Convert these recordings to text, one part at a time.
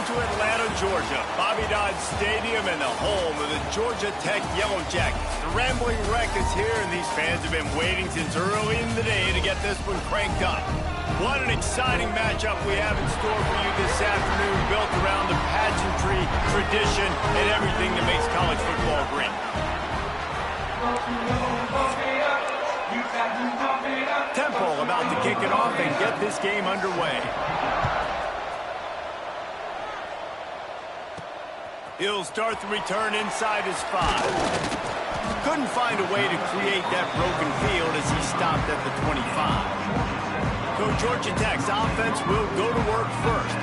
to Atlanta, Georgia, Bobby Dodd Stadium and the home of the Georgia Tech Yellow Jackets. The Rambling Wreck is here, and these fans have been waiting since early in the day to get this one cranked up. What an exciting matchup we have in store for you this afternoon, built around the pageantry, tradition, and everything that makes college football great. Temple about to kick it off and get this game underway. He'll start the return inside his 5. Couldn't find a way to create that broken field as he stopped at the 25. So Georgia Tech's offense will go to work first.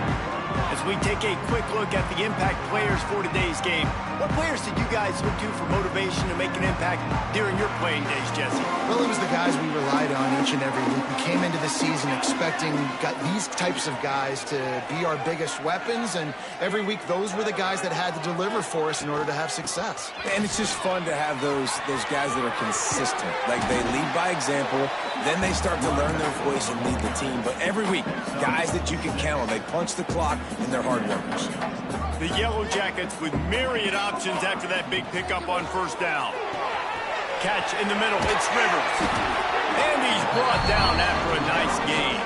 As we take a quick look at the impact players for today's game, what players did you guys look to for motivation to make an impact during your playing days, Jesse? Well, it was the guys we relied on each and every week. We came into the season expecting these types of guys to be our biggest weapons, and every week those were the guys that had to deliver for us in order to have success. And it's just fun to have those guys that are consistent. Like, they lead by example, then they start to learn their voice and lead the team. But every week, guys that you can count on, they punch the clock, and they're hard workers. The Yellow Jackets with myriad options after that big pickup on first down. Catch in the middle, it's Rivers. And he's brought down after a nice gain.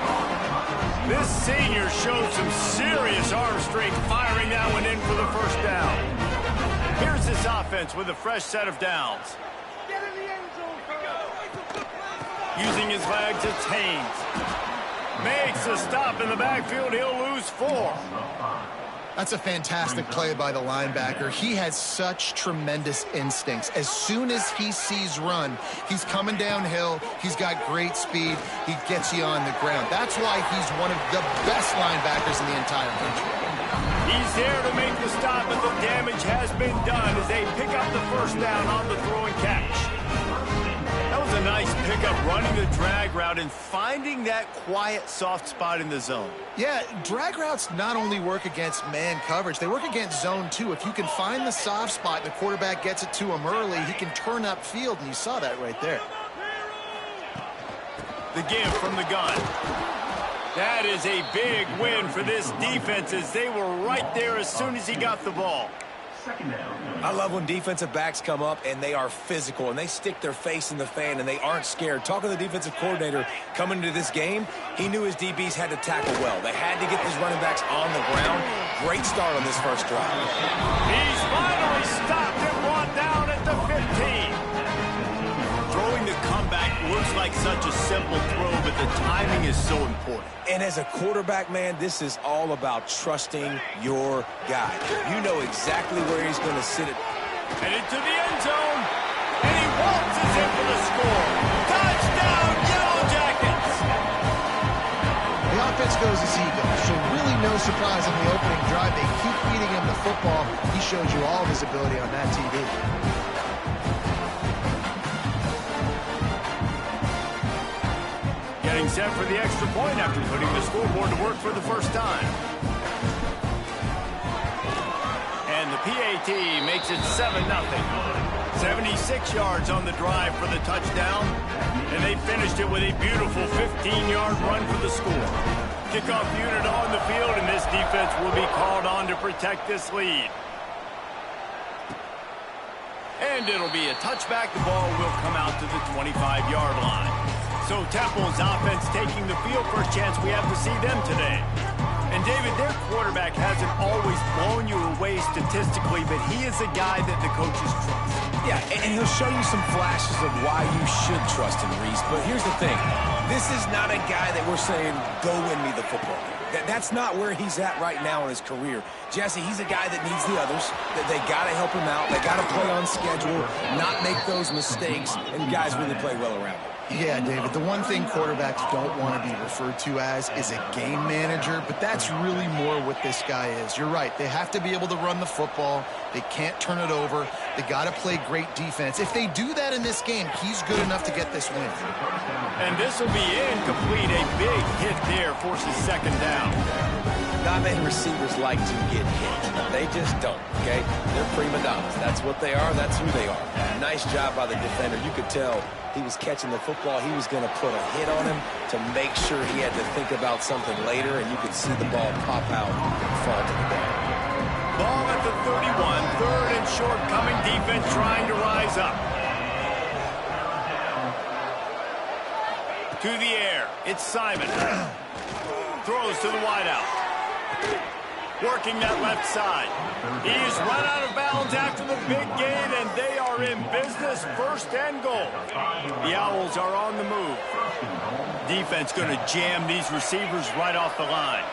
This senior showed some serious arm strength firing that one in for the first down. Here's this offense with a fresh set of downs. Using his legs, it's Haynes. Makes a stop in the backfield, he'll lose 4. That's a fantastic play by the linebacker. He has such tremendous instincts. As soon as he sees run, he's coming downhill. He's got great speed. He gets you on the ground. That's why he's one of the best linebackers in the entire country. He's there to make the stop, but the damage has been done as they pick up the first down on the throw and catch. That was a nice pickup, running the drag route and finding that quiet, soft spot in the zone. Yeah, drag routes not only work against man coverage, they work against zone too. If you can find the soft spot and the quarterback gets it to him early, he can turn upfield, and you saw that right there. The give from the gun. That is a big win for this defense as they were right there as soon as he got the ball. I love when defensive backs come up and they are physical and they stick their face in the fan and they aren't scared. Talking to the defensive coordinator coming into this game, he knew his DBs had to tackle well. They had to get these running backs on the ground. Great start on this first drive. He's finally stopped and brought down at the 15. Throwing the comeback looks like such a simple throw, but the timing is so important. And as a quarterback, man, this is all about trusting your guy. You know exactly where he's going to sit it. Headed to the end zone, and he waltzes in for the score. Touchdown, Yellow Jackets! The offense goes as he goes, so really no surprise on the opening drive. They keep feeding him the football. He showed you all of his ability on that TV. Getting set for the extra point after putting the scoreboard to work for the first time. And the PAT makes it 7-0. 76 yards on the drive for the touchdown. And they finished it with a beautiful 15-yard run for the score. Kickoff unit on the field, and this defense will be called on to protect this lead. And it'll be a touchback. The ball will come out to the 25-yard line. So Temple's offense taking the field. First chance we have to see them today. And David, their quarterback hasn't always blown you away statistically, but he is a guy that the coaches trust. Yeah, and he'll show you some flashes of why you should trust him, Reese. But here's the thing. This is not a guy that we're saying, go win me the football game. That's not where he's at right now in his career. Jesse, he's a guy that needs the others. That they got to help him out. They got to play on schedule, not make those mistakes, and guys really play well around him. Yeah, David, the one thing quarterbacks don't want to be referred to as is a game manager, but that's really more what this guy is. You're right. They have to be able to run the football. They can't turn it over. They got to play great defense. If they do that in this game, he's good enough to get this win. And this will be incomplete. A big hit there forces second down. Not many receivers like to get hit. They just don't, okay? They're prima donnas. That's what they are. That's who they are. Nice job by the defender. You could tell he was catching the football. He was going to put a hit on him to make sure he had to think about something later, and you could see the ball pop out and fall to the ground. Ball at the 31, third and short coming, defense trying to rise up. To the air, it's Simon. Throws to the wideout. Working that left side. He's run out of bounds after the big gain, and they are in business, first and goal. The Owls are on the move. Defense going to jam these receivers right off the line.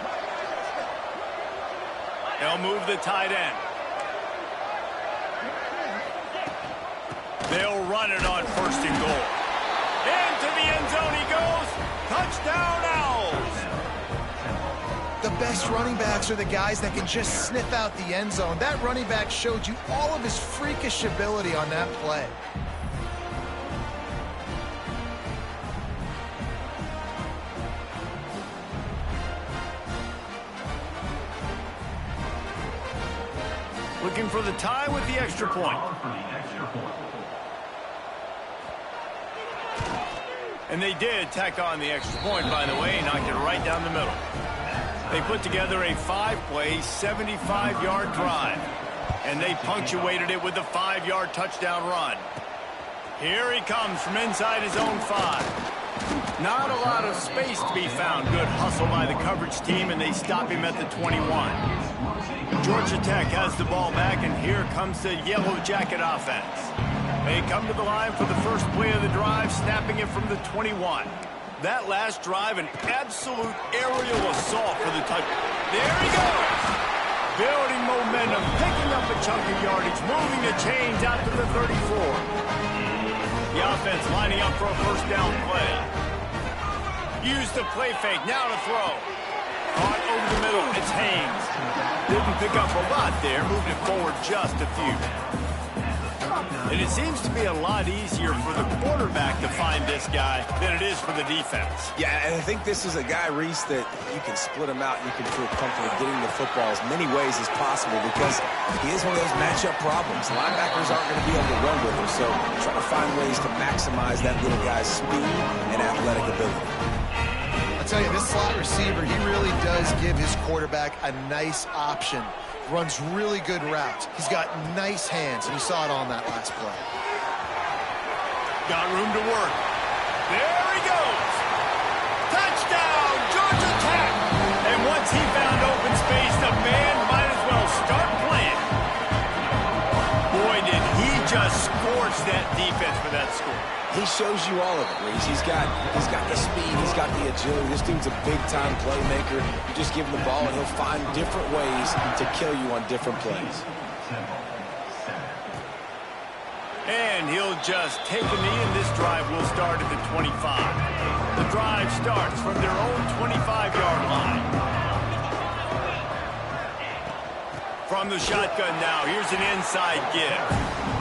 They'll move the tight end. They'll run it on first and goal. Into the end zone he goes. Touchdown, Owls. The best running backs are the guys that can just sniff out the end zone. That running back showed you all of his freakish ability on that play. Looking for the tie with the extra point. And they did tack on the extra point, by the way, knocked it right down the middle. They put together a 5-play, 75-yard drive. And they punctuated it with a 5-yard touchdown run. Here he comes from inside his own 5. Not a lot of space to be found. Good hustle by the coverage team, and they stop him at the 21. Georgia Tech has the ball back, and here comes the Yellow Jacket offense. They come to the line for the first play of the drive, snapping it from the 21. That last drive, an absolute aerial assault for the touch. There he goes! Building momentum, picking up a chunk of yardage, moving the chains out to the 34. The offense lining up for a first down play. Use the play fake, now to throw. Caught over the middle, it's Haynes. Didn't pick up a lot there, moved it forward just a few. And it seems to be a lot easier for the quarterback to find this guy than it is for the defense. Yeah, and I think this is a guy, Reese, that you can split him out and you can feel comfortable getting the football as many ways as possible because he is one of those matchup problems. Linebackers aren't going to be able to run with him, so try to find ways to maximize that little guy's speed and athletic ability. I'll tell you, this slot receiver, he really does give his quarterback a nice option. Runs really good routes. He's got nice hands, and you saw it on that last play. Got room to work. There he goes. Touchdown, Georgia Tech. And once he found open space, the band might as well start playing. Boy, did he just scorch that defense for that score. He shows you all of it, Reese. He's got the speed, he's got the agility. This dude's a big-time playmaker. You just give him the ball, and he'll find different ways to kill you on different plays. And he'll just take a knee, and this drive will start at the 25. The drive starts from their own 25-yard line. From the shotgun now, here's an inside give.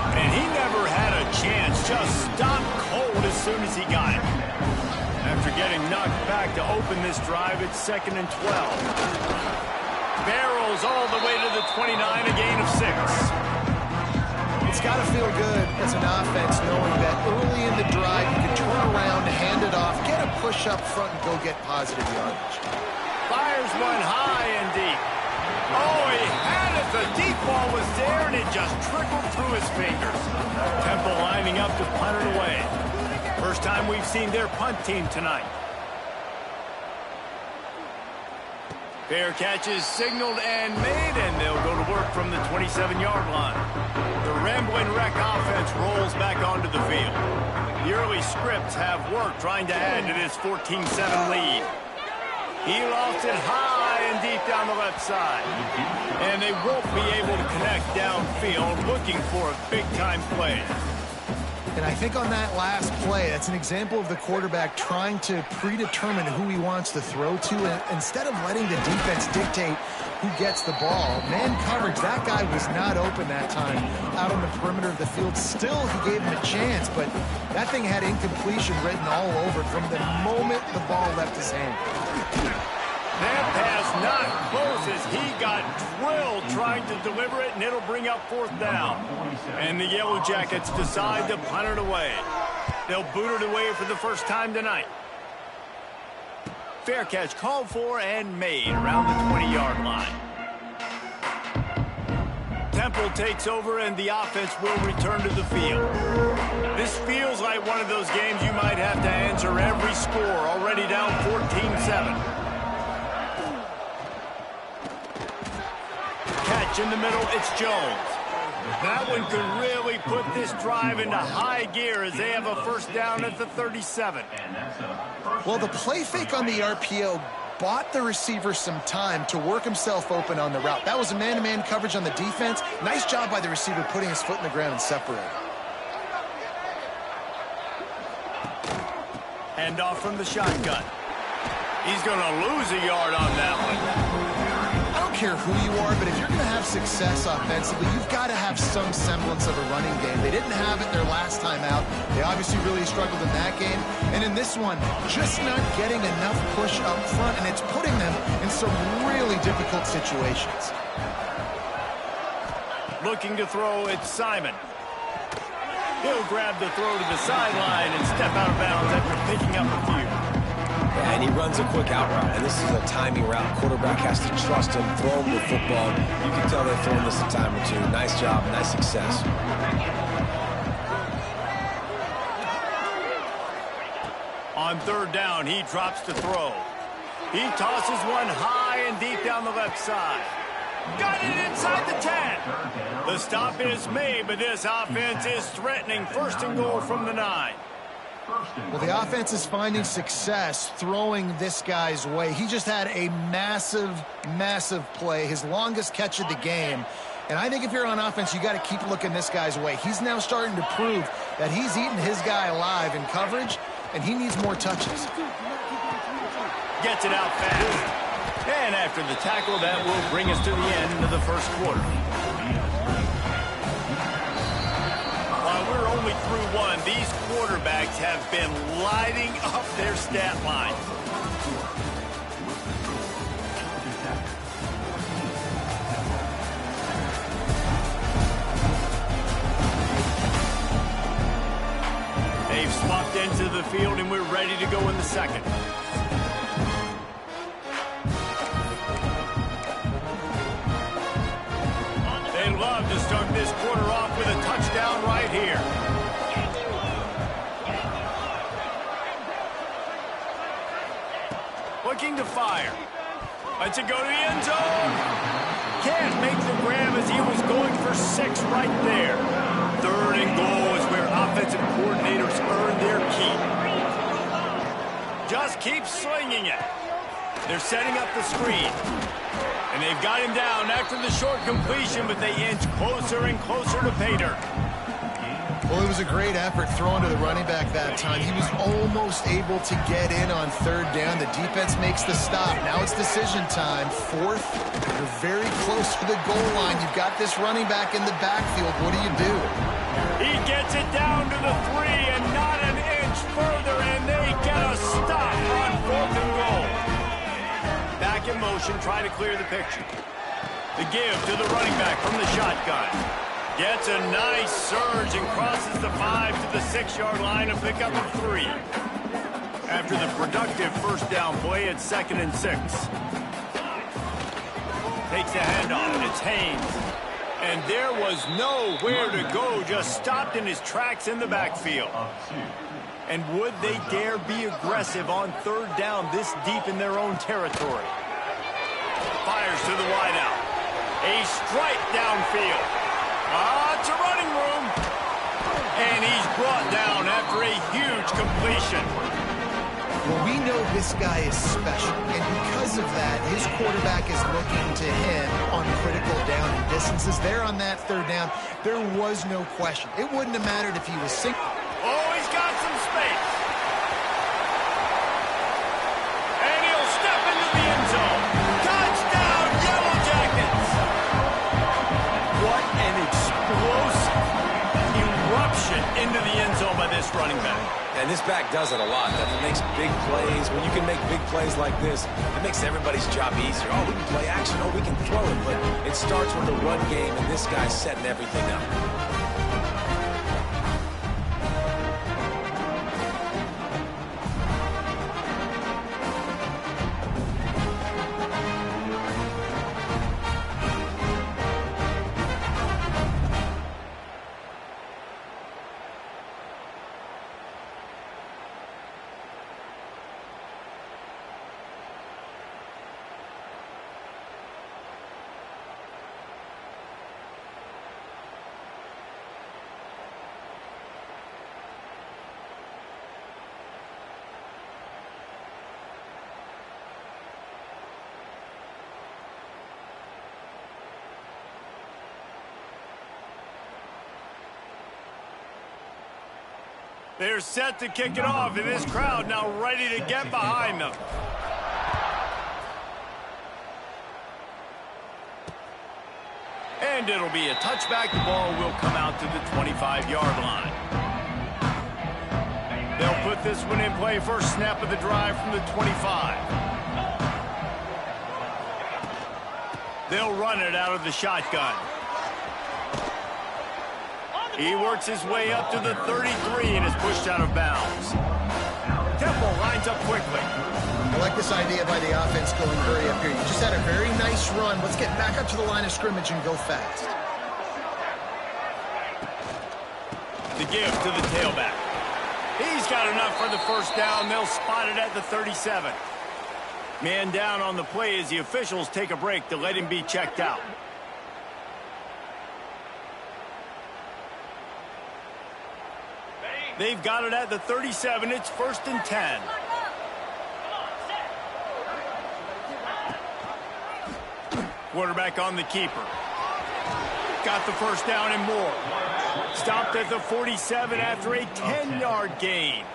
And he never had a chance, just stopped cold as soon as he got it. After getting knocked back to open this drive, it's 2nd and 12. Barrels all the way to the 29, a gain of 6. It's got to feel good as an offense knowing that early in the drive you can turn around, hand it off, get a push up front, and go get positive yardage. Fires one high and deep. Oh, he had it. The deep ball was there, and it just trickled through his fingers. Temple lining up to punt it away. First time we've seen their punt team tonight. Fair catch is signaled and made, and they'll go to work from the 27-yard line. The Ramblin' Wreck offense rolls back onto the field. The early scripts have worked trying to add to this 14-7 lead. He lost it high and deep down the left side. And they won't be able to connect downfield, looking for a big-time play. And I think on that last play, that's an example of the quarterback trying to predetermine who he wants to throw to. And instead of letting the defense dictate who gets the ball, man coverage, that guy was not open that time out on the perimeter of the field. Still, he gave him a chance, but that thing had incompletion written all over it from the moment the ball left his hand. That pass not close as he got drilled trying to deliver it, and it'll bring up 4th down. And the Yellow Jackets decide to punt it away. They'll boot it away for the first time tonight. Fair catch called for and made around the 20-yard line. Temple takes over and the offense will return to the field. This feels like one of those games you might have to answer every score, already down 14-7. Catch in the middle, it's Jones. That one could really put this drive into high gear as they have a first down at the 37. Well, the play fake on the RPO bought the receiver some time to work himself open on the route. That was a man-to-man coverage on the defense. Nice job by the receiver putting his foot in the ground and separating. Hand off from the shotgun. He's going to lose a yard on that one. I don't care who you are, but if you're going to have success offensively, you've got to have some semblance of a running game. They didn't have it their last time out. They obviously really struggled in that game. And in this one, just not getting enough push up front, and it's putting them in some really difficult situations. Looking to throw, it's Simon. He'll grab the throw to the sideline and step out of bounds after picking up a few. Yeah, and he runs a quick out route, and this is a timing route. Quarterback has to trust him, throw him the football. You can tell they're throwing this a time or two. Nice job, nice success. On third down, he drops to throw. He tosses one high and deep down the left side. Got it inside the 10. The stop is made, but this offense is threatening first and goal from the 9. Well, the offense is finding success throwing this guy's way. He just had a massive, massive play, his longest catch of the game. And I think if you're on offense, you got to keep looking this guy's way. He's now starting to prove that he's eating his guy alive in coverage, and he needs more touches. Gets it out fast. And after the tackle, that will bring us to the end of the first quarter. While we're only through one, these quarterbacks have been lighting up their stat line. They've swapped into the field, and we're ready to go in the second. They love to start this quarter off with a touchdown right here. Looking to fire. Lets it go to the end zone. Can't make the grab as he was going for 6 right there. Third and goal is where offensive coordinators earn their keep. Just keep slinging it. They're setting up the screen. And they've got him down after the short completion, but they inch closer and closer to pay dirt. Well, it was a great effort throwing to the running back that time. He was almost able to get in on third down. The defense makes the stop. Now it's decision time. Fourth, you're very close to the goal line. You've got this running back in the backfield. What do you do? He gets it down to the 3 and not an inch further, and they get a stop on 4th and goal. Back in motion, try to clear the picture. The give to the running back from the shotgun. Gets a nice surge and crosses the 5 to the 6-yard line and pick up a 3. After the productive first down play, it's 2nd and 6. Takes the handoff, and it's Haynes. And there was nowhere to go, just stopped in his tracks in the backfield. And would they dare be aggressive on third down this deep in their own territory? Fires to the wideout. A strike downfield. It's a running room. And he's brought down after a huge completion. Well, we know this guy is special, and because of that, his quarterback is looking to him on critical down and distances. There on that third down, there was no question. It wouldn't have mattered if he was single. Oh, he's got some space. And he'll step into the end zone. Touchdown, Yellow Jackets! What an explosive eruption into the end zone by this running back. And this back does it a lot. That makes big plays. When you can make big plays like this, it makes everybody's job easier. Oh, we can play action. Oh, we can throw it. But it starts with the run game, and this guy's setting everything up. They're set to kick it off, and this crowd now ready to get behind them. And it'll be a touchback. The ball will come out to the 25-yard line. They'll put this one in play. First snap of the drive from the 25. They'll run it out of the shotgun. He works his way up to the 33 and is pushed out of bounds. Temple lines up quickly. I like this idea by the offense going hurry up here. You just had a very nice run. Let's get back up to the line of scrimmage and go fast. The give to the tailback. He's got enough for the first down. They'll spot it at the 37. Man down on the play as the officials take a break to let him be checked out. They've got it at the 37. It's 1st and 10. Quarterback on the keeper. Got the first down and more. Stopped at the 47 after a 10-yard gain.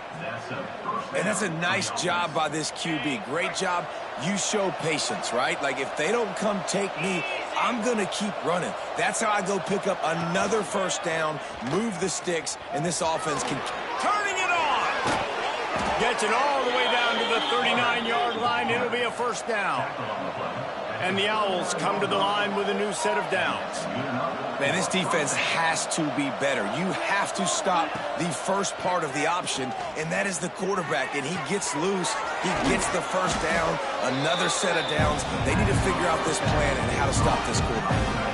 And that's a nice job by this QB. Great job. You show patience, right? Like, if they don't come take me, I'm going to keep running. That's how I go pick up another first down, move the sticks, and this offense can... Turning it on! Gets it all the way down to the 39-yard line. It'll be a first down. And the Owls come to the line with a new set of downs. Man, this defense has to be better. You have to stop the first part of the option, and that is the quarterback. And he gets loose. He gets the first down, another set of downs. They need to figure out this plan and how to stop this quarterback.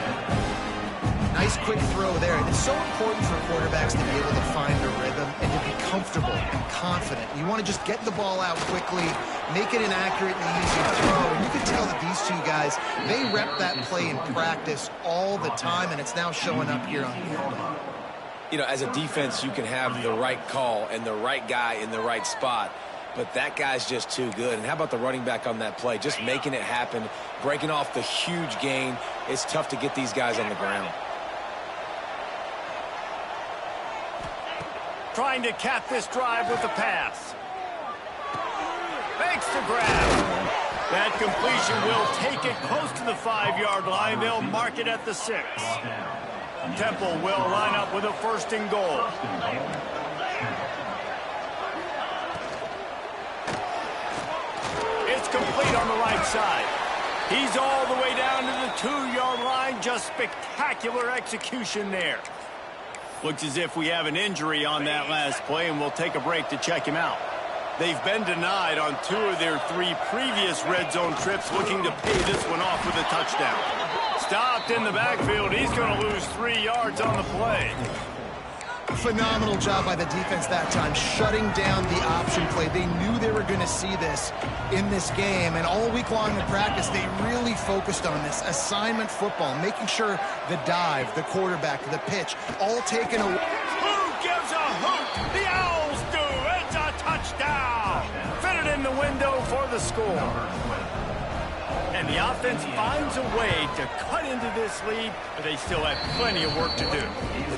Nice quick throw there. And it's so important for quarterbacks to be able to find a rhythm and to be comfortable and confident. You want to just get the ball out quickly, make it an accurate and easy throw. And you can tell that these two guys, they rep that play in practice all the time, and it's now showing up here on the field. You know, as a defense, you can have the right call and the right guy in the right spot, but that guy's just too good. And how about the running back on that play? Just making it happen, breaking off the huge gain. It's tough to get these guys on the ground. Trying to cap this drive with a pass. Makes the grab. That completion will take it close to the 5-yard line. They'll mark it at the 6. Temple will line up with a 1st and goal. It's complete on the right side. He's all the way down to the 2-yard line. Just spectacular execution there. Looks as if we have an injury on that last play, and we'll take a break to check him out. They've been denied on 2 of their 3 previous red zone trips, looking to pay this one off with a touchdown. Stopped in the backfield. He's going to lose 3 yards on the play. Phenomenal job by the defense that time, shutting down the option play. They knew they were going to see this in this game, and all week long in practice, they really focused on this assignment football, making sure the dive, the quarterback, the pitch, all taken away. Who gives a hoot? The Owls do. It's a touchdown. Fitted in the window for the score. And the offense finds a way to cut into this lead, but they still have plenty of work to do.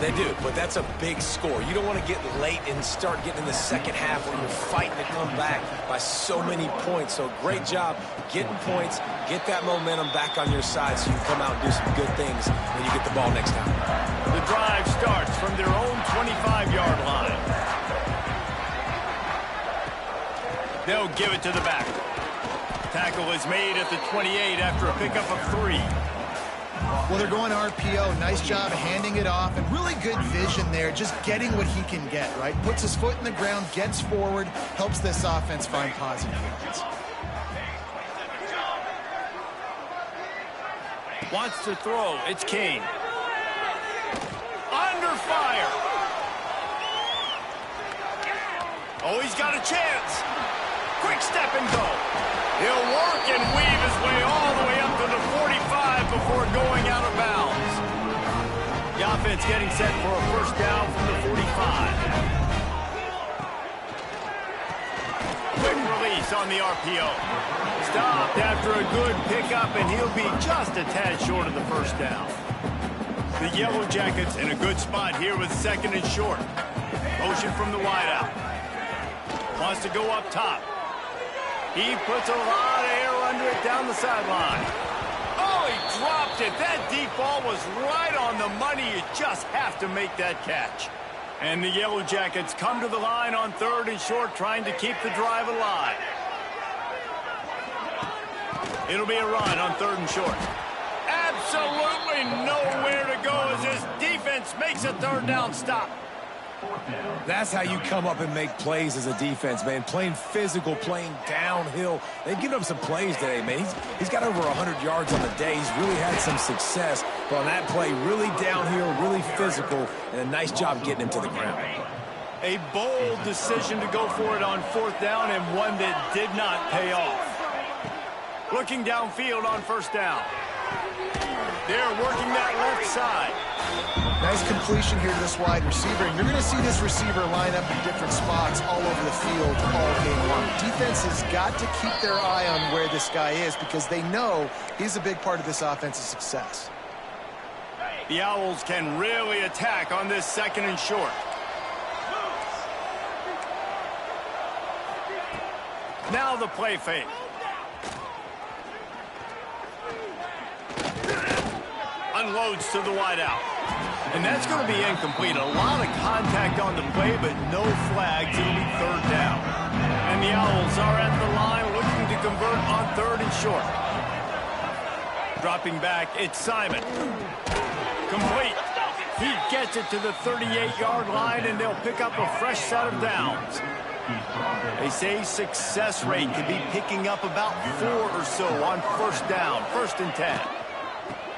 They do, but that's a big score. You don't want to get late and start getting in the second half where you're fighting to come back by so many points. So great job getting points, get that momentum back on your side so you can come out and do some good things when you get the ball next time. The drive starts from their own 25-yard line. They'll give it to the back. Tackle is made at the 28 after a pickup of 3. Well, they're going RPO. Nice job handing it off, and really good vision there, just getting what he can get, right? Puts his foot in the ground, gets forward, helps this offense find positive yards. Wants to throw. It's Kane. Under fire. Oh, he's got a chance. Quick step and go. He'll work and weave his way all the way up to the 45 before going out of bounds. The offense getting set for a first down from the 45. Quick release on the RPO. Stopped after a good pickup, and he'll be just a tad short of the first down. The Yellow Jackets in a good spot here with 2nd and short. Motion from the wideout. Wants to go up top. He puts a lot of air under it down the sideline. Oh, he dropped it. That deep ball was right on the money. You just have to make that catch. And the Yellow Jackets come to the line on 3rd and short, trying to keep the drive alive. It'll be a run on 3rd and short. Absolutely nowhere to go as this defense makes a 3rd down stop. That's how you come up and make plays as a defense, man. Playing physical, playing downhill. They've given up some plays today, man. He's got over 100 yards on the day. He's really had some success. But on that play, really downhill, really physical, and a nice job getting him to the ground. A bold decision to go for it on 4th down, and one that did not pay off. Looking downfield on 1st down. They're working that left side. Nice completion here to this wide receiver, and you're going to see this receiver line up in different spots all over the field all game long. Defense has got to keep their eye on where this guy is because they know he's a big part of this offense's success. The Owls can really attack on this 2nd and short. Now the play fake. Unloads to the wideout. And that's going to be incomplete. A lot of contact on the play, but no flags. It'll be 3rd down. And the Owls are at the line looking to convert on 3rd and short. Dropping back, it's Simon. Complete. He gets it to the 38-yard line, and they'll pick up a fresh set of downs. They say success rate could be picking up about 4 or so on 1st down, 1st and 10.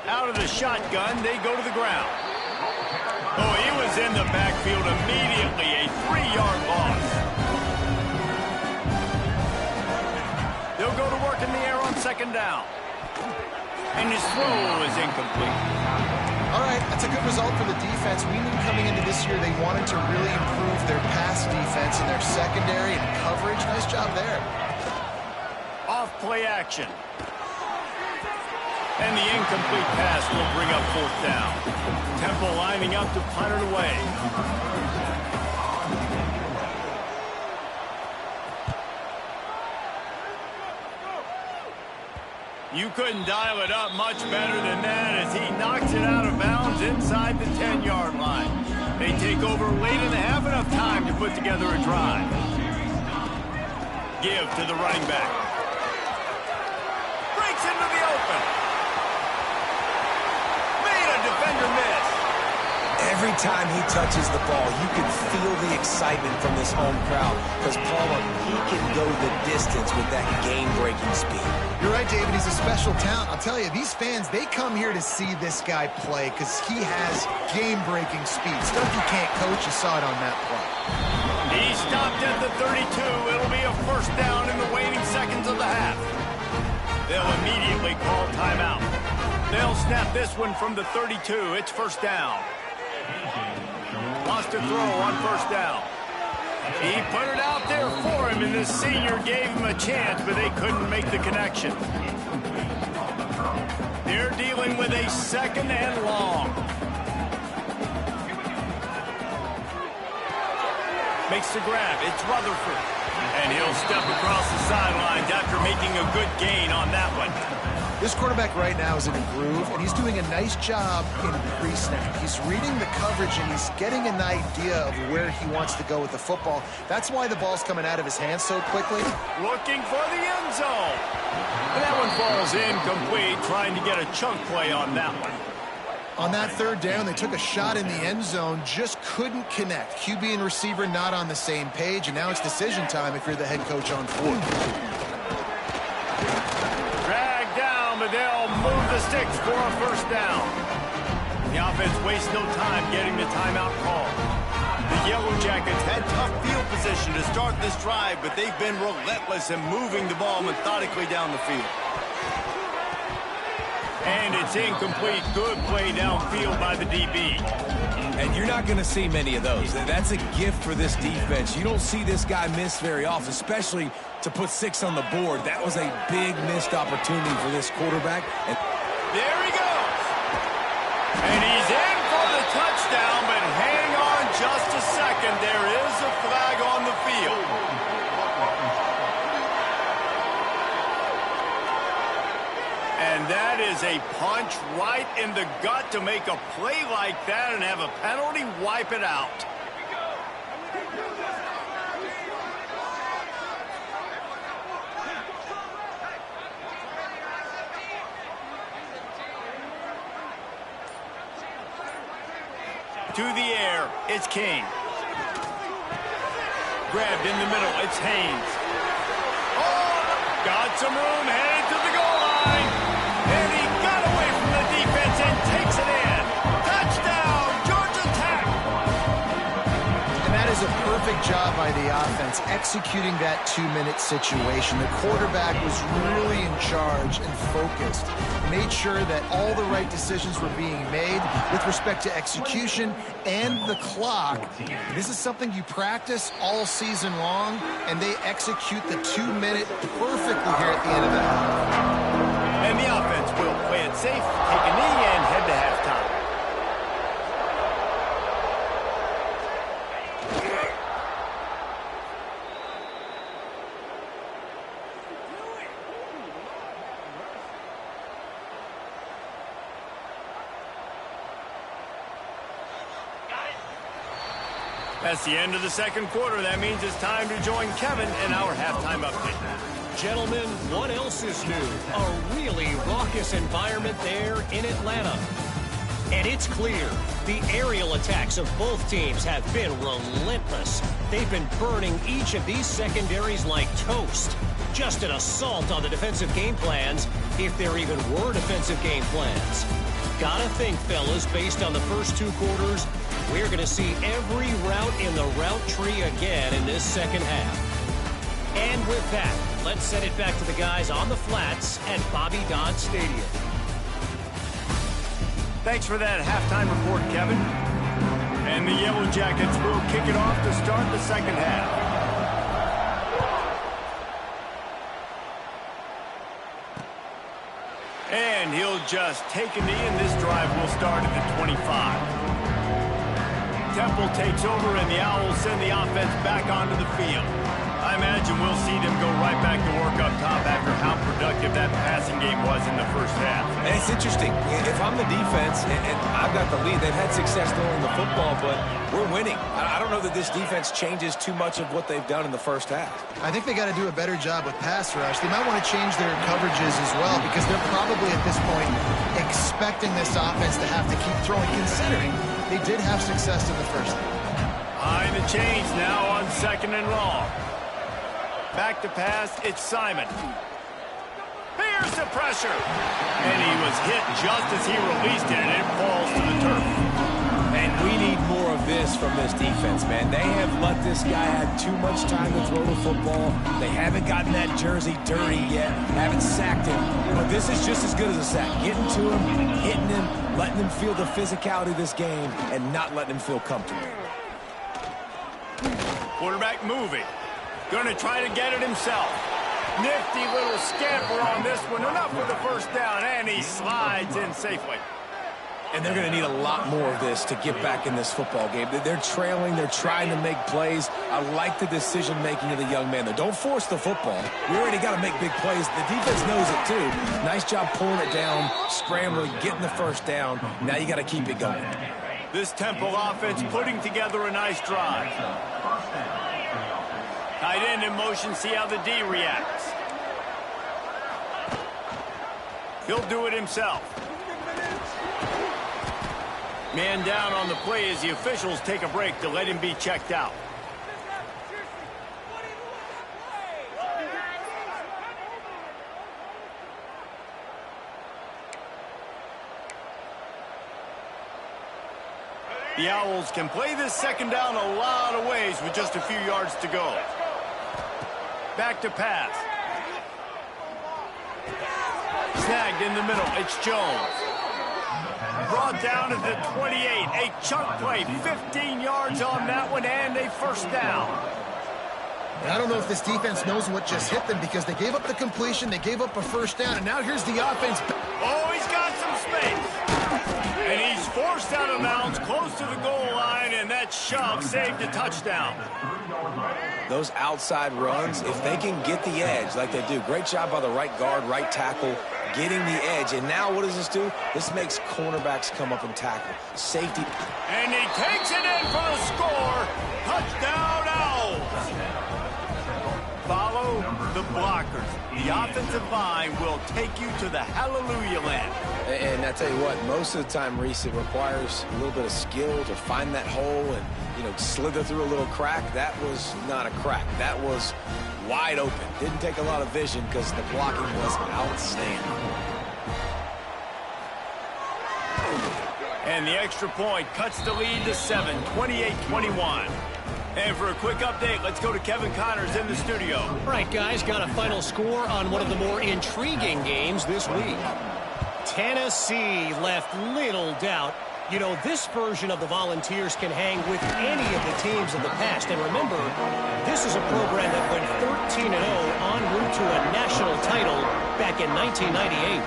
Out of the shotgun, they go to the ground. Oh, he was in the backfield immediately, a 3-yard loss. They'll go to work in the air on 2nd down. And his throw is incomplete. All right, that's a good result for the defense. We knew coming into this year they wanted to really improve their pass defense and their secondary and coverage. Nice job there. Off play action. And the incomplete pass will bring up 4th down. Temple lining up to punt it away. You couldn't dial it up much better than that as he knocks it out of bounds inside the 10-yard line. They take over late in the half, enough time to put together a drive. Give to the running back. Breaks into the open. Made a defender miss. Every time he touches the ball, you can feel the excitement from this home crowd because, Paula, he can go the distance with that game-breaking speed. You're right, David. He's a special talent. I'll tell you, these fans, they come here to see this guy play because he has game-breaking speed. Stuff you can't coach. You saw it on that play. He stopped at the 32. It'll be a 1st down in the waning seconds of the half. They'll immediately call timeout. They'll snap this one from the 32. It's 1st down. Lost a throw on 1st down. He put it out there for him, and the senior gave him a chance, but they couldn't make the connection. They're dealing with a 2nd and long. Makes the grab. It's Rutherford. And he'll step across the sidelines after making a good gain on that one. This quarterback right now is in a groove, and he's doing a nice job in pre-snap. He's reading the coverage, and he's getting an idea of where he wants to go with the football. That's why the ball's coming out of his hands so quickly. Looking for the end zone. And that one falls incomplete, trying to get a chunk play on that one. On that 3rd down, they took a shot in the end zone, just couldn't connect. QB and receiver not on the same page, and now it's decision time if you're the head coach on 4th. But they'll move the sticks for a 1st down. The offense wastes no time getting the timeout call. The Yellow Jackets had tough field position to start this drive, but they've been relentless in moving the ball methodically down the field. And it's incomplete. Good play downfield by the DB. And you're not going to see many of those. That's a gift for this defense. You don't see this guy miss very often, especially to put 6 on the board. That was a big missed opportunity for this quarterback. And there he goes. And he's in for the touchdown, but hang on just a second. and there is a flag on the field. And that is a punch right in the gut to make a play like that and have a penalty wipe it out. To the air, it's King. Grabbed in the middle, it's Haynes. Oh, got some room, headed to the goal line. And he got away from the defense and takes it in. Touchdown, Georgia Tech. And that is a perfect job by the offense, executing that 2-minute situation. The quarterback was really in charge and focused. Made sure that all the right decisions were being made with respect to execution and the clock. This is something you practice all season long, and they execute the 2-minute perfectly here at the end of the half. And the offense will play it safe, take a knee, and head to halftime. That's the end of the second quarter. That means it's time to join Kevin in our halftime update. Gentlemen, what else is new? A really raucous environment there in Atlanta. And it's clear, the aerial attacks of both teams have been relentless. They've been burning each of these secondaries like toast. Just an assault on the defensive game plans, if there even were defensive game plans. Gotta think, fellas, based on the first two quarters, we're going to see every route in the route tree again in this second half. And with that, let's send it back to the guys on the flats at Bobby Dodd Stadium. Thanks for that halftime report, Kevin. And the Yellow Jackets will kick it off to start the second half. And he'll just take a knee, and this drive will start at the 25. Temple takes over, and the Owls send the offense back onto the field. I imagine we'll see them go right back to work up top after how productive that passing game was in the first half. And it's interesting. If I'm the defense and I've got the lead, they've had success throwing the football, but we're winning. I don't know that this defense changes too much of what they've done in the first half. I think they got to do a better job with pass rush. They might want to change their coverages as well, because they're probably at this point expecting this offense to have to keep throwing, considering they did have success in the first half. Behind the chains now on second and long. Back to pass, it's Simon. Here's the pressure. And he was hit just as he released it, and it falls to the turf. And we need more of this from this defense, man. They have let this guy have too much time to throw the football. They haven't gotten that jersey dirty yet, haven't sacked him. But this is just as good as a sack. Getting to him, hitting him, letting him feel the physicality of this game, and not letting him feel comfortable. Quarterback moving. Going to try to get it himself. Nifty little scamper on this one. Enough for the first down, and he slides in safely. And they're going to need a lot more of this to get back in this football game. They're trailing. They're trying to make plays. I like the decision-making of the young man, though. Don't force the football. We already got to make big plays. The defense knows it, too. Nice job pulling it down, scrambling, getting the first down. Now you got to keep it going. This Temple offense putting together a nice drive. Tight end in motion, see how the D reacts. He'll do it himself. Man down on the play as the officials take a break to let him be checked out. The Owls can play this second down a lot of ways with just a few yards to go. Back to pass. Snagged in the middle. It's Jones. Brought down at the 28. A chunk play. 15 yards on that one and a first down. And I don't know if this defense knows what just hit them, because they gave up the completion, they gave up a first down, and now here's the offense. Oh, he's got some space. And he's forced out of bounds close to the goal line, and that shove saved a touchdown. Those outside runs, if they can get the edge like they do, great job by the right guard, right tackle, getting the edge. And now what does this do? This makes cornerbacks come up and tackle. Safety. And he takes it in for the score. Touchdown, Owls. Follow the blockers. The offensive line will take you to the hallelujah land. And I tell you what, most of the time, Reese, it requires a little bit of skill to find that hole and, slither through a little crack. That was not a crack. That was wide open. Didn't take a lot of vision because the blocking was outstanding. And the extra point cuts the lead to 7, 28-21. And for a quick update, let's go to Kevin Connors in the studio. All right, guys, got a final score on one of the more intriguing games this week. Tennessee left little doubt. This version of the Volunteers can hang with any of the teams of the past. And remember, this is a program that went 13-0 en route to a national title back in 1998.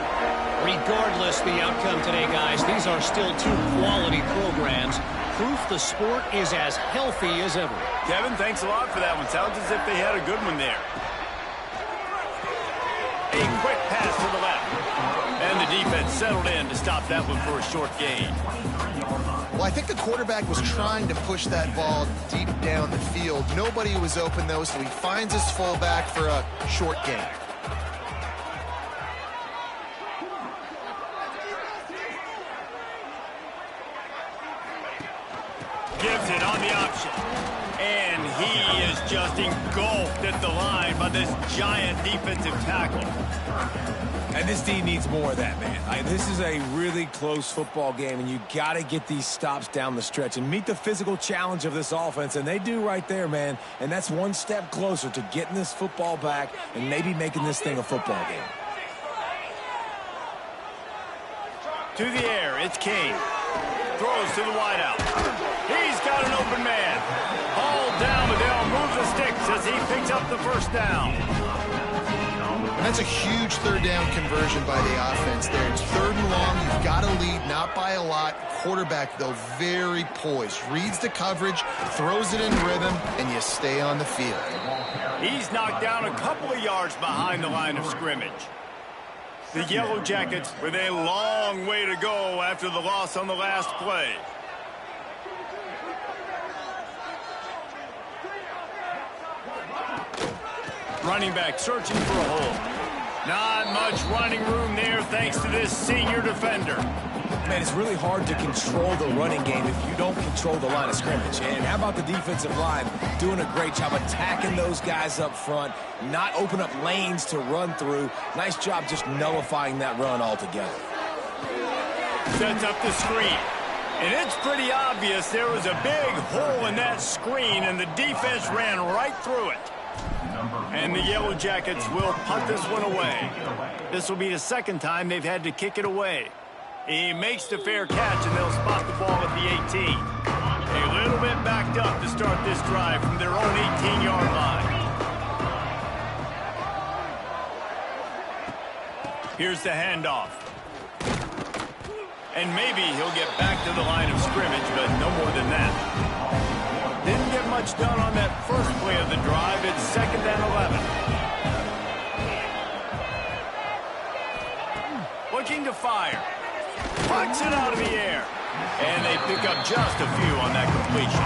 Regardless the outcome today, guys, these are still two quality programs. Proof the sport is as healthy as ever. Kevin, thanks a lot for that one. Sounds as if they had a good one there. A quick pass to the left. And the defense settled in to stop that one for a short gain. Well, I think the quarterback was trying to push that ball deep down the field. Nobody was open, though, so he finds his fullback for a short gain. Gives it on the option. And he is just engulfed at the line by this giant defensive tackle. And this team needs more of that, man. This is a really close football game, and you got to get these stops down the stretch and meet the physical challenge of this offense, and they do right there, man. And that's one step closer to getting this football back and maybe making this thing a football game. To the air, it's Kane. Throws to the wideout. He's got an open man. Ball down, but they'll move the sticks as he picks up the first down. And that's a huge third down conversion by the offense there. It's 3rd and long. You've got to lead, not by a lot. Quarterback, though, very poised. Reads the coverage, throws it in rhythm, and you stay on the field. He's knocked down a couple of yards behind the line of scrimmage. The Yellow Jackets with a long way to go after the loss on the last play. Running back searching for a hole. Not much running room there thanks to this senior defender. Man, it's really hard to control the running game if you don't control the line of scrimmage. And how about the defensive line doing a great job attacking those guys up front, not open up lanes to run through. Nice job just nullifying that run altogether. Sets up the screen. And it's pretty obvious there was a big hole in that screen, and the defense ran right through it. And the Yellow Jackets will punt this one away. This will be the second time they've had to kick it away. He makes the fair catch, and they'll spot the ball at the 18. A little bit backed up to start this drive from their own 18-yard line. Here's the handoff. And maybe he'll get back to the line of scrimmage, but no more than that. Didn't get much done on that first play of the drive. It's 2nd and 11. Looking to fire. Pucks it out of the air. And they pick up just a few on that completion.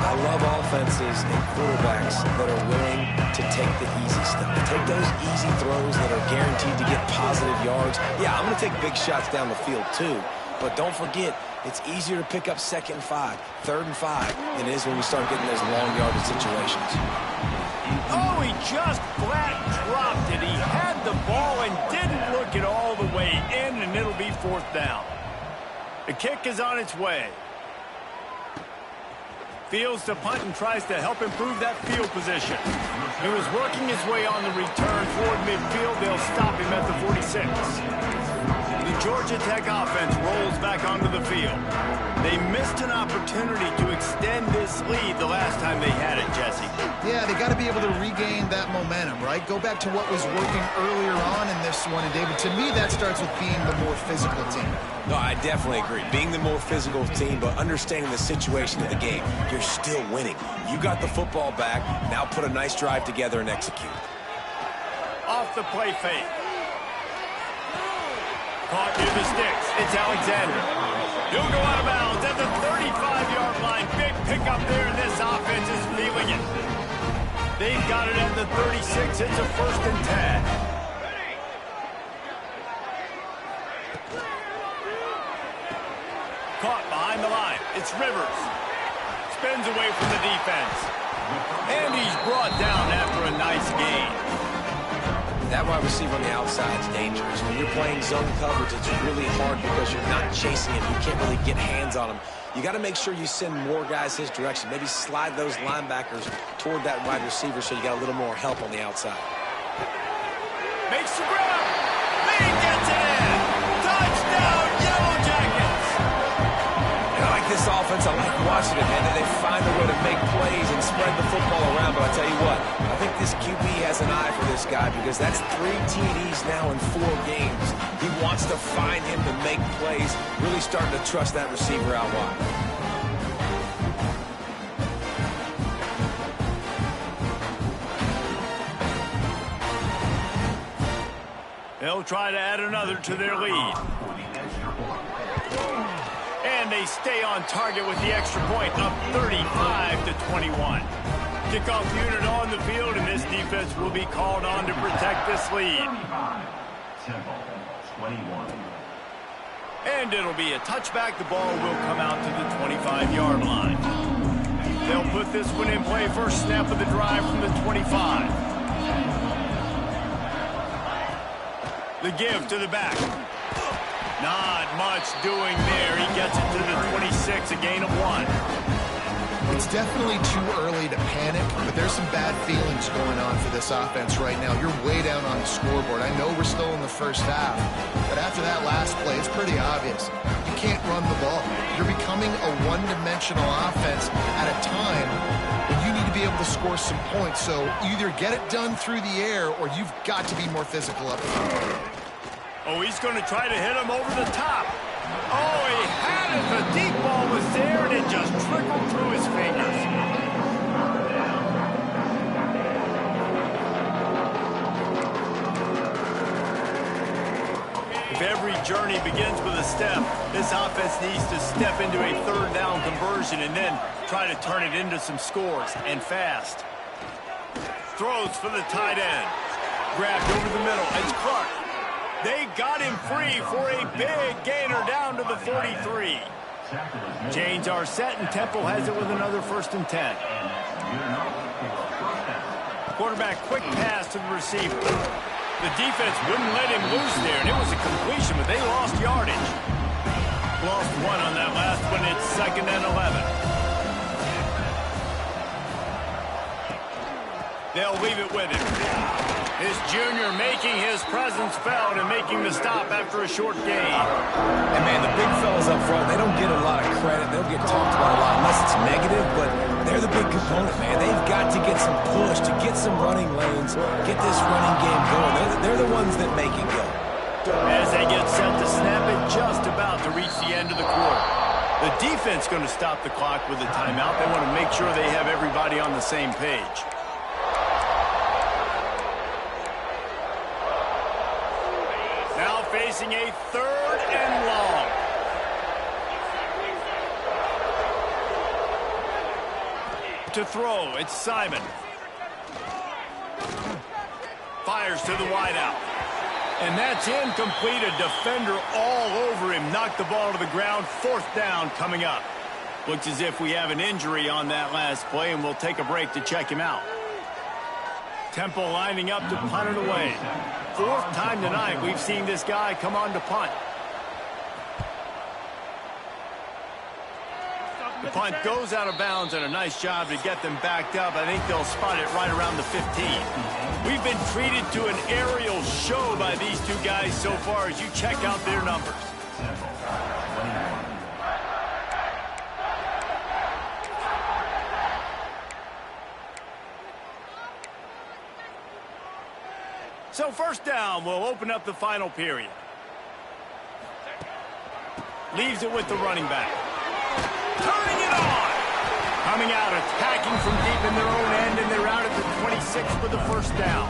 I love offenses and quarterbacks that are willing to take the easy stuff. Take those easy throws that are guaranteed to get positive yards. Yeah, I'm going to take big shots down the field too. But don't forget, it's easier to pick up 2nd and 5, 3rd and 5 than it is when we start getting those long yardage situations. Oh, he just flat dropped it. He had the ball and didn't look it all the way in, and it'll be 4th down. The kick is on its way. Fields to punt and tries to help improve that field position. He was working his way on the return toward midfield. They'll stop him at the 46. The Georgia Tech offense rolls back onto the field. They missed an opportunity to extend this lead the last time they had it, Jesse. Yeah, they got to be able to regain that momentum, right? Go back to what was working earlier on in this one. And, David, to me, that starts with being the more physical team. No, I definitely agree. Being the more physical team, but understanding the situation of the game. You're still winning. You got the football back. Now put a nice drive together and execute. Off the play fake. Caught near the sticks. It's Alexander. He'll go out of bounds at the 35-yard line. Big pickup there, and this offense is feeling it. They've got it at the 36. It's a 1st and 10. Caught behind the line. It's Rivers. Spins away from the defense. And he's brought down after a nice gain. That wide receiver on the outside is dangerous. When you're playing zone coverage, it's really hard because you're not chasing him. You can't really get hands on him. You got to make sure you send more guys his direction. Maybe slide those linebackers toward that wide receiver so you got a little more help on the outside. Makes the grab. Lee gets it in. Touchdown, Yellow Jackets. And I like this offense. I like watching it, man. They find a way to make plays and spread the football around. But I tell you what, I think this QB has an eye for this guy because that's 3 TDs now in 4 games. He wants to find him to make plays, really starting to trust that receiver out wide. They'll try to add another to their lead. And they stay on target with the extra point, up 35-21. Kickoff unit on the field, and this defense will be called on to protect this lead. And it'll be a touchback. The ball will come out to the 25-yard line. They'll put this one in play. First snap of the drive from the 25. The give to the back. Not much doing there. He gets it to the 26, a gain of 1. It's definitely too early to panic, but there's some bad feelings going on for this offense right now. You're way down on the scoreboard. I know we're still in the first half, but after that last play, it's pretty obvious. You can't run the ball. You're becoming a one-dimensional offense at a time when you need to be able to score some points. So either get it done through the air or you've got to be more physical up front. Oh, he's going to try to hit him over the top. Oh, he had it. The deep ball was there, and it just trickled through his fingers. If every journey begins with a step, this offense needs to step into a 3rd down conversion and then try to turn it into some scores, and fast. Throws for the tight end. Grabbed over the middle. It's Clark. They got him free for a big gainer down to the 43. Chains are set, and Temple has it with another 1st and 10. Quarterback quick pass to the receiver. The defense wouldn't let him loose there, and it was a completion, but they lost yardage. Lost 1 on that last one. It's 2nd and 11. They'll leave it with him. This junior making his presence felt and making the stop after a short gain. And, man, the big fellas up front, they don't get a lot of credit. They don't get talked about a lot unless it's negative, but they're the big component, man. They've got to get some push, to get some running lanes, get this running game going. They're the ones that make it go. As they get set to snap it, just about to reach the end of the quarter. The defense going to stop the clock with a timeout. They want to make sure they have everybody on the same page. Facing a 3rd and long. To throw, it's Simon. Fires to the wideout. And that's incomplete. A defender all over him. Knocked the ball to the ground. 4th down coming up. Looks as if we have an injury on that last play, and we'll take a break to check him out. Temple lining up to punt it away. 4th time tonight we've seen this guy come on to punt. The punt goes out of bounds, and a nice job to get them backed up. I think they'll spot it right around the 15. We've been treated to an aerial show by these two guys so far as you check out their numbers. So first down will open up the final period. Leaves it with the running back. Turning it on. Coming out, attacking from deep in their own end, and they're out at the 26 for the first down.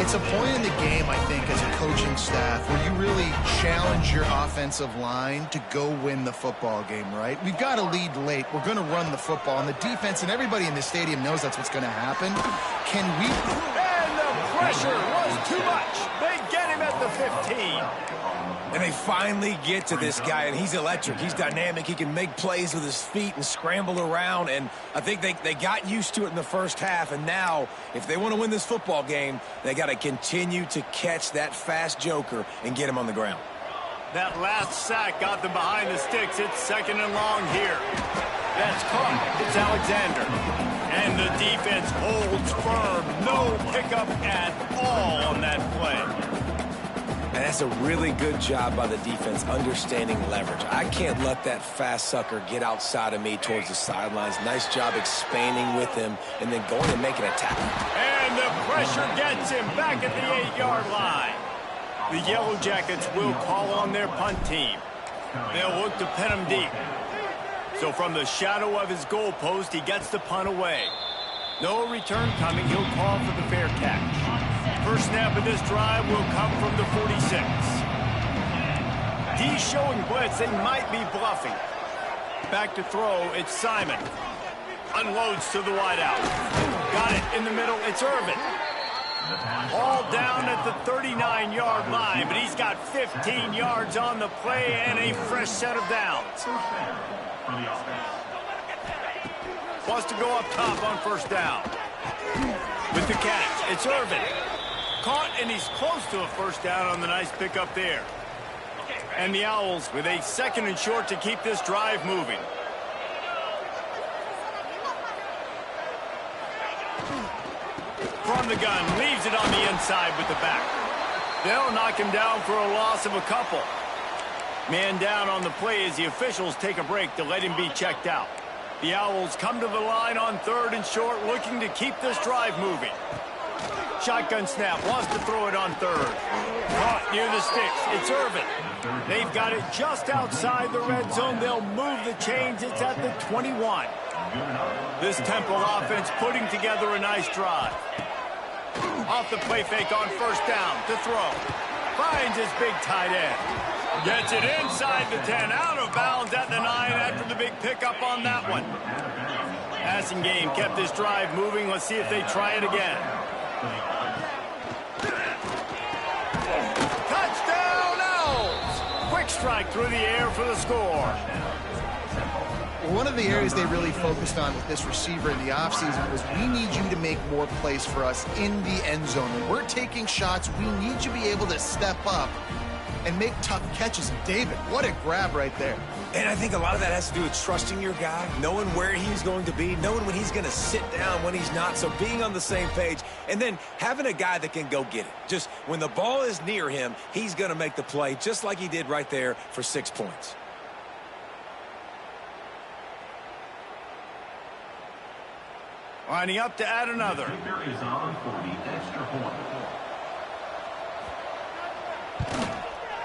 It's a point in the game, I think, as a coaching staff where you really challenge your offensive line to go win the football game, right? We've got to lead late. We're going to run the football, and the defense and everybody in the stadium knows that's what's going to happen. Can we... And the pressure was too much. They get him at the 15. And they finally get to this guy, and he's electric. He's dynamic. He can make plays with his feet and scramble around, and I think they got used to it in the first half, and now, if they want to win this football game, they got to continue to catch that fast joker and get him on the ground. That last sack got them behind the sticks. It's second and long here. That's caught. It's Alexander. And the defense holds firm. No pickup at all on that play. And that's a really good job by the defense understanding leverage. I can't let that fast sucker get outside of me towards the sidelines. Nice job expanding with him and then going and making a tackle. And the pressure gets him back at the 8-yard line. The Yellow Jackets will call on their punt team. They'll look to pin him deep. So from the shadow of his goal post, he gets the punt away. No return coming. He'll call for the fair catch. First snap of this drive will come from the 46. D showing blitz. They might be bluffing. Back to throw. It's Simon. Unloads to the wideout. Got it in the middle. It's Irvin. All down at the 39-yard line, but he's got 15 yards on the play and a fresh set of downs. Wants to go up top on first down. With the catch, it's Irvin. Caught, and he's close to a first down on the nice pickup there. And the Owls with a second and short to keep this drive moving. From the gun, leaves it on the inside with the back. They'll knock him down for a loss of a couple. Man down on the play as the officials take a break to let him be checked out. The Owls come to the line on third and short, looking to keep this drive moving. Shotgun snap, wants to throw it on third. Caught near the sticks, it's Irvin. They've got it just outside the red zone. They'll move the chains, it's at the 21. This Temple offense putting together a nice drive. Off the play fake on first down to throw. Finds his big tight end. Gets it inside the 10, out of bounds at the 9 after the big pickup on that one. Passing game kept this drive moving. Let's see if they try it again. Touchdown, Owls! Quick strike through the air for the score. One of the areas they really focused on with this receiver in the offseason was we need you to make more plays for us in the end zone. When we're taking shots, we need you to be able to step up and make tough catches. And David, what a grab right there. And I think a lot of that has to do with trusting your guy, knowing where he's going to be, knowing when he's going to sit down, when he's not. So being on the same page, and then having a guy that can go get it. Just when the ball is near him, he's going to make the play, just like he did right there for 6 points. Lining up to add another.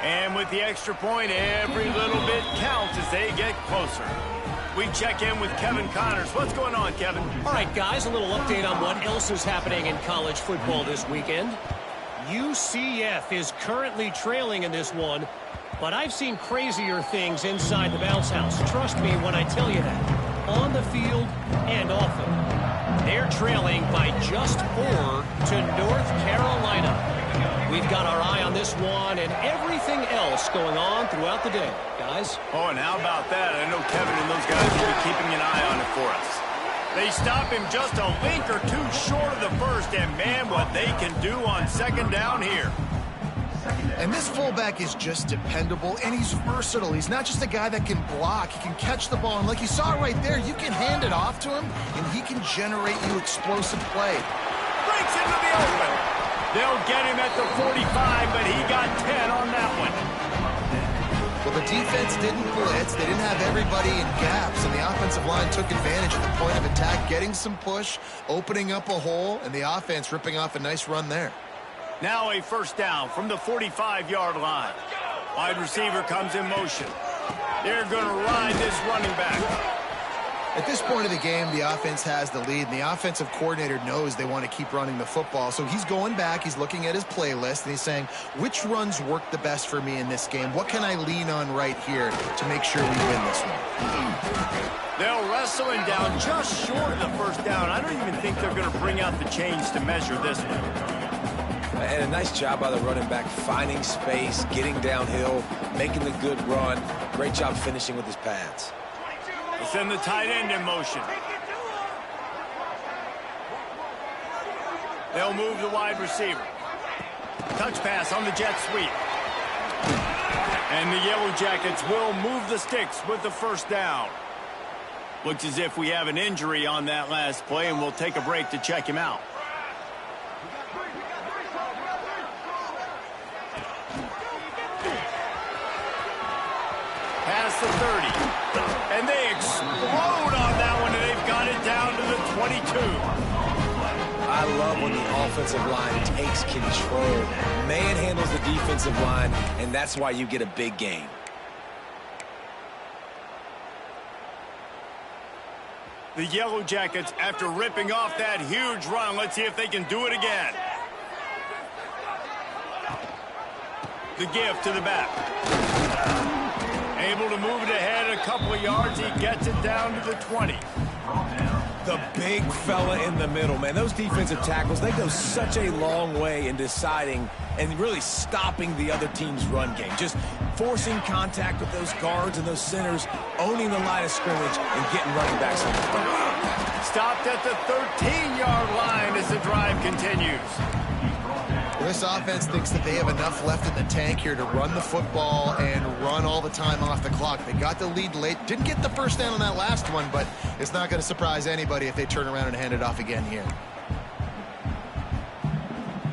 And with the extra point, every little bit counts as they get closer. We check in with Kevin Connors. What's going on, Kevin? All right, guys, a little update on what else is happening in college football this weekend. UCF is currently trailing in this one, but I've seen crazier things inside the bounce house. Trust me when I tell you that. On the field and off it. They're trailing by just 4 to North Carolina. We've got our eye on this one and everything else going on throughout the day. Guys? Oh, and how about that? I know Kevin and those guys will be keeping an eye on it for us. They stop him just a link or two short of the first, and man, what they can do on second down here. And this fullback is just dependable, and he's versatile. He's not just a guy that can block. He can catch the ball, and like you saw right there, you can hand it off to him, and he can generate you explosive play. Breaks into the open. They'll get him at the 45, but he got 10 on that one. Well, the defense didn't blitz. They didn't have everybody in gaps, and the offensive line took advantage at the point of attack, getting some push, opening up a hole, and the offense ripping off a nice run there. Now a first down from the 45-yard line. Wide receiver comes in motion. They're going to ride this running back. At this point of the game, the offense has the lead, and the offensive coordinator knows they want to keep running the football. So he's going back, he's looking at his playlist, and he's saying, which runs work the best for me in this game? What can I lean on right here to make sure we win this one? They'll wrestle him down just short of the first down. I don't even think they're going to bring out the chains to measure this one. And a nice job by the running back, finding space, getting downhill, making the good run. Great job finishing with his pads. They send the tight end in motion. They'll move the wide receiver. Touch pass on the jet sweep. And the Yellow Jackets will move the sticks with the first down. Looks as if we have an injury on that last play, and we'll take a break to check him out. Past the 30. And they explode on that one, and they've got it down to the 22. I love when the offensive line takes control, manhandles the defensive line, and that's why you get a big gain. The Yellow Jackets, after ripping off that huge run, let's see if they can do it again. The give to the back. Able to move it ahead a couple of yards. He gets it down to the 20. The big fella in the middle, man. Those defensive tackles, they go such a long way in deciding and really stopping the other team's run game. Just forcing contact with those guards and those centers, owning the line of scrimmage, and getting running backs on the front. Stopped at the 13-yard line as the drive continues. This offense thinks that they have enough left in the tank here to run the football and run all the time off the clock. They got the lead late. Didn't get the first down on that last one, but it's not going to surprise anybody if they turn around and hand it off again here.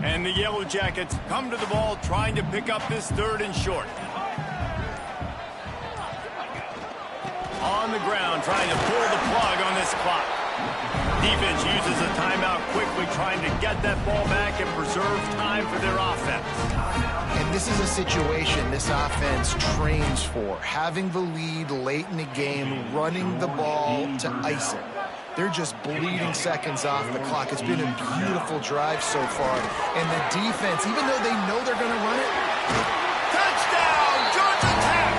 And the Yellow Jackets come to the ball trying to pick up this third and short. On the ground trying to pull the plug on this clock. Defense uses a timeout quickly, trying to get that ball back and preserve time for their offense. And this is a situation this offense trains for. Having the lead late in the game, running the ball to ice it. They're just bleeding seconds off the clock. It's been a beautiful drive so far. And the defense, even though they know they're going to run it. Touchdown, Georgia Tech!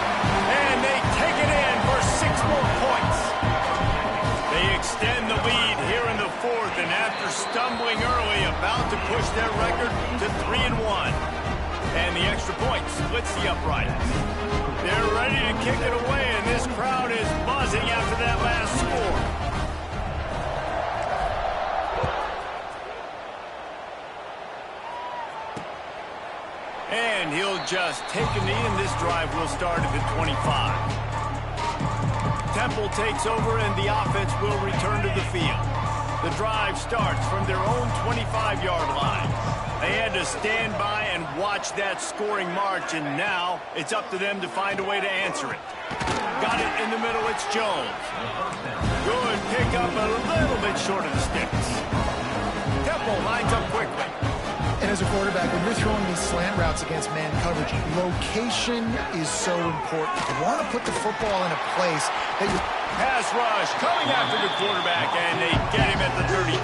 And they take it in for 6 more points. They extend the lead here in the fourth, and after stumbling early, about to push their record to 3-1. And the extra point splits the uprights. They're ready to kick it away, and this crowd is buzzing after that last score. And he'll just take a knee, and this drive will start at the 25. Temple takes over, and the offense will return to the field. The drive starts from their own 25-yard line. They had to stand by and watch that scoring march, and now it's up to them to find a way to answer it. Got it in the middle, it's Jones. Good pick up a little bit short of the sticks. Temple lines up quickly. And as a quarterback, when you're throwing these slant routes against man coverage, location is so important. You want to put the football in a place that you... Pass rush coming after the quarterback, and they get him at the 32.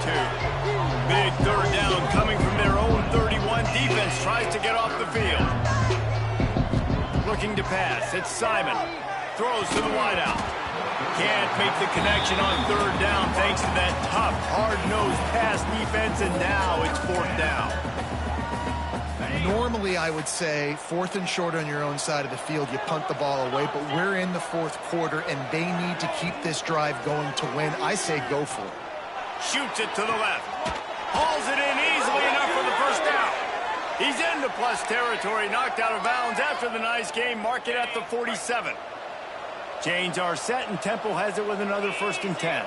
Big third down coming from their own 31. Defense tries to get off the field. Looking to pass. It's Simon. Throws to the wideout. Can't make the connection on third down thanks to that tough, hard-nosed pass defense, and now it's fourth down. Normally, I would say, 4th and short on your own side of the field, you punt the ball away, but we're in the fourth quarter, and they need to keep this drive going to win. I say go for it. Shoots it to the left. Hauls it in easily enough for the first down. He's into plus territory, knocked out of bounds after the nice game. Mark it at the 47. Chains are set, and Temple has it with another 1st and 10.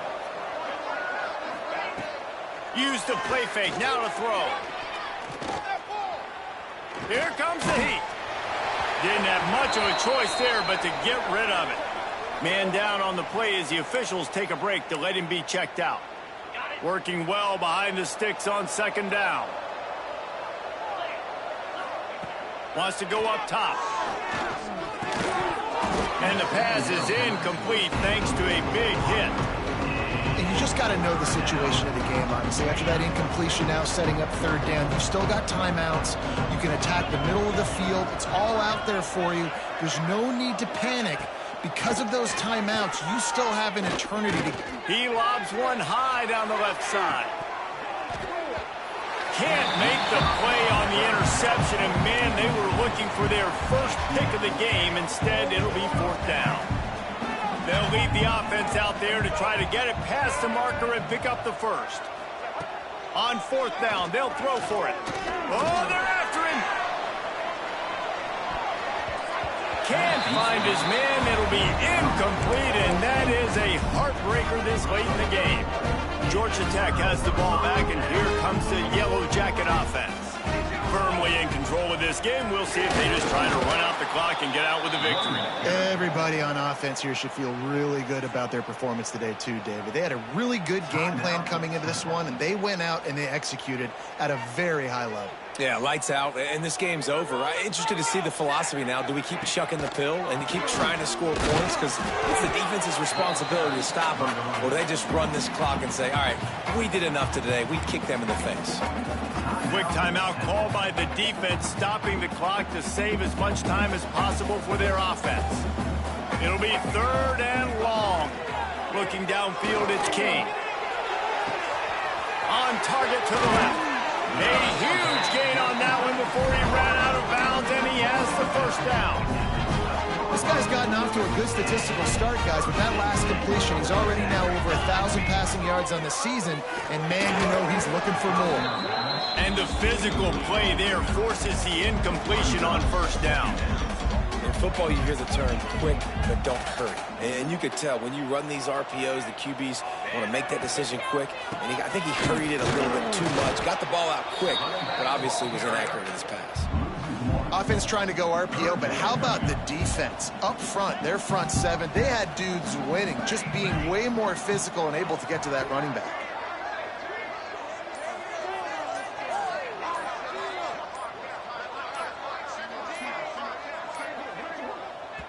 Use the play fake, now to throw. Here comes the heat. Didn't have much of a choice there, but to get rid of it. Man down on the play as the officials take a break to let him be checked out. Working well behind the sticks on 2nd down. Wants to go up top. And the pass is incomplete thanks to a big hit. And you just got to know the situation of the game, honestly. After that incompletion, now setting up third down, you've still got timeouts. You can attack the middle of the field. It's all out there for you. There's no need to panic. Because of those timeouts, you still have an eternity to... He lobs one high down the left side. Can't make the play on the interception, and man, they were looking for their first pick of the game. Instead, it'll be fourth down. They'll lead the offense out there to try to get it past the marker and pick up the first. On fourth down, they'll throw for it. Oh, they're after him. Can't find his man. It'll be incomplete, and that is a heartbreaker this late in the game. Georgia Tech has the ball back, and here comes the Yellow Jacket offense. Firmly in control of this game. We'll see if they just try to run out the clock and get out with a victory. Everybody on offense here should feel really good about their performance today too, David. They had a really good game plan coming into this one, and they went out and they executed at a very high level. Yeah, lights out, and this game's over. I'm interested to see the philosophy now. Do we keep chucking the pill and keep trying to score points? Because it's the defense's responsibility to stop them. Or do they just run this clock and say, all right, we did enough today. We kicked them in the face. Quick timeout called by the defense, stopping the clock to save as much time as possible for their offense. It'll be third and long. Looking downfield, it's King. On target to the left. A huge gain on that one before he ran out of bounds, and he has the first down. This guy's gotten off to a good statistical start, guys, but that last completion, he's already now over 1,000 passing yards on the season, and man, you know he's looking for more. And the physical play there forces the incompletion on first down. In football, you hear the term quick, but don't hurry. And you could tell when you run these RPOs, the QBs want to make that decision quick. And I think he hurried it a little bit too much. Got the ball out quick, but obviously was inaccurate in his pass. Offense trying to go RPO, but how about the defense? Up front, their front seven, they had dudes winning, just being way more physical and able to get to that running back.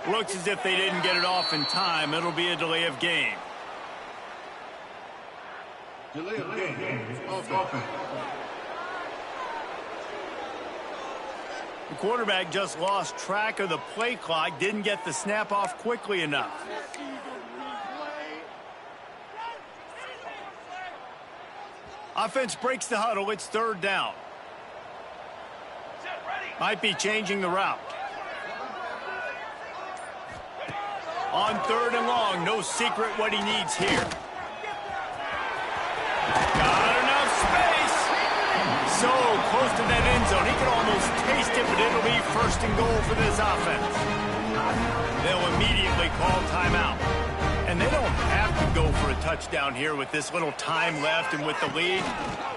Looks as if they didn't get it off in time. It'll be a delay of game. Delay of game. Offense. The quarterback just lost track of the play clock, didn't get the snap off quickly enough. Offense breaks the huddle. It's third down. Might be changing the route. On third and long, no secret what he needs here. Got enough space. So close to that end zone. He can almost taste it, but it'll be first and goal for this offense. They'll immediately call timeout. And they don't have to go for a touchdown here with this little time left and with the lead,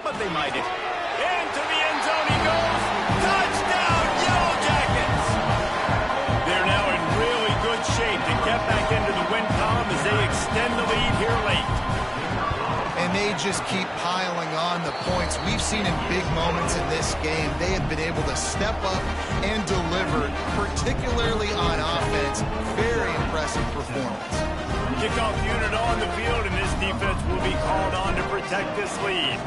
but they might. Into the end zone he goes. Touchdown, Yellow Jackets! They're now in really good shape to get back into the win column as they extend the lead here late. And they just keep piling on the points. We've seen in big moments in this game, they have been able to step up and deliver, particularly on offense. Very impressive performance. Kickoff unit on the field, and this defense will be called on to protect this lead.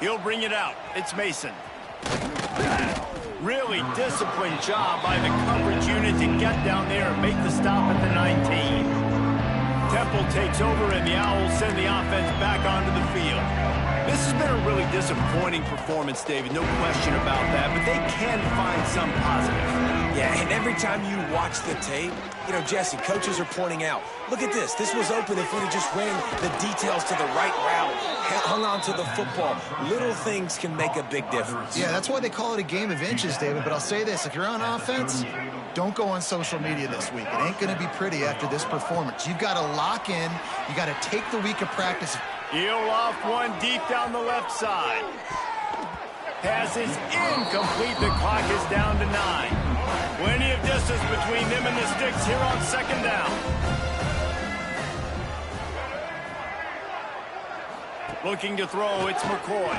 He'll bring it out. It's Mason. Really disciplined job by the coverage unit to get down there and make the stop at the 19. Temple takes over, and the Owls send the offense back onto the field. This has been a really disappointing performance, David. No question about that, but they can find some positive. Yeah, and every time you watch the tape, you know, Jesse, coaches are pointing out, look at this. This was open if we'd have just ran the details to the right route, hung on to the football. Little things can make a big difference. Yeah, that's why they call it a game of inches, David. But I'll say this, if you're on offense, don't go on social media this week. It ain't going to be pretty after this performance. You've got to lock in. You got to take the week of practice. He'll off one deep down the left side. Pass is incomplete. The clock is down to 9. Plenty of distance between them and the sticks here on second down. Looking to throw, it's McCoy.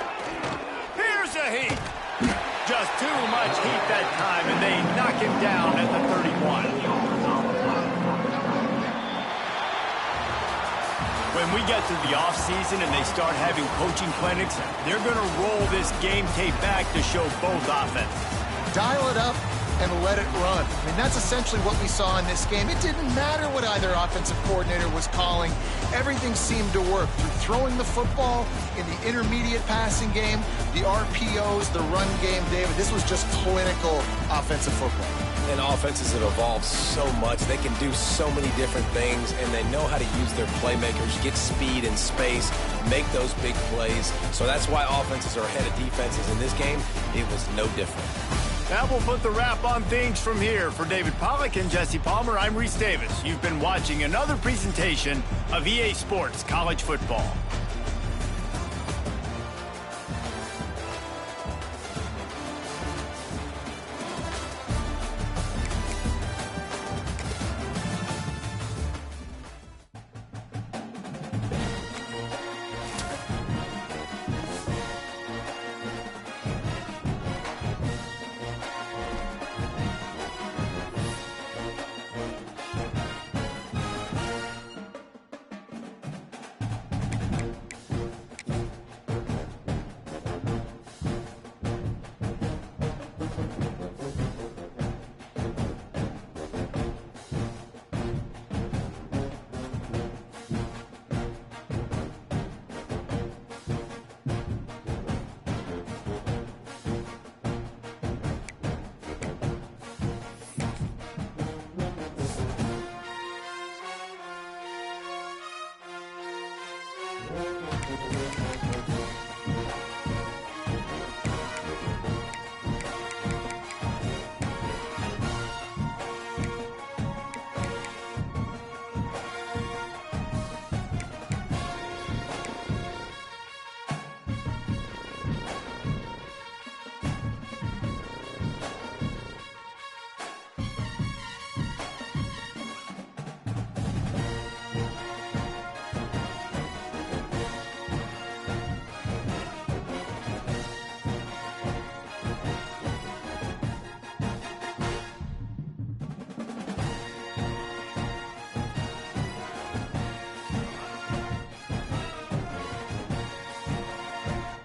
Here's a heat. Just too much heat that time, and they knock him down at the 31. When we get to the offseason and they start having coaching clinics, they're going to roll this game tape back to show both offenses. Dial it up and let it run. I mean, that's essentially what we saw in this game. It didn't matter what either offensive coordinator was calling. Everything seemed to work. Through throwing the football, in the intermediate passing game, the RPOs, the run game, David, this was just clinical offensive football. And offenses have evolved so much. They can do so many different things, and they know how to use their playmakers, get speed and space, make those big plays. So that's why offenses are ahead of defenses. In this game, it was no different. That will put the wrap on things from here. For David Pollack and Jesse Palmer, I'm Reese Davis. You've been watching another presentation of EA Sports College Football.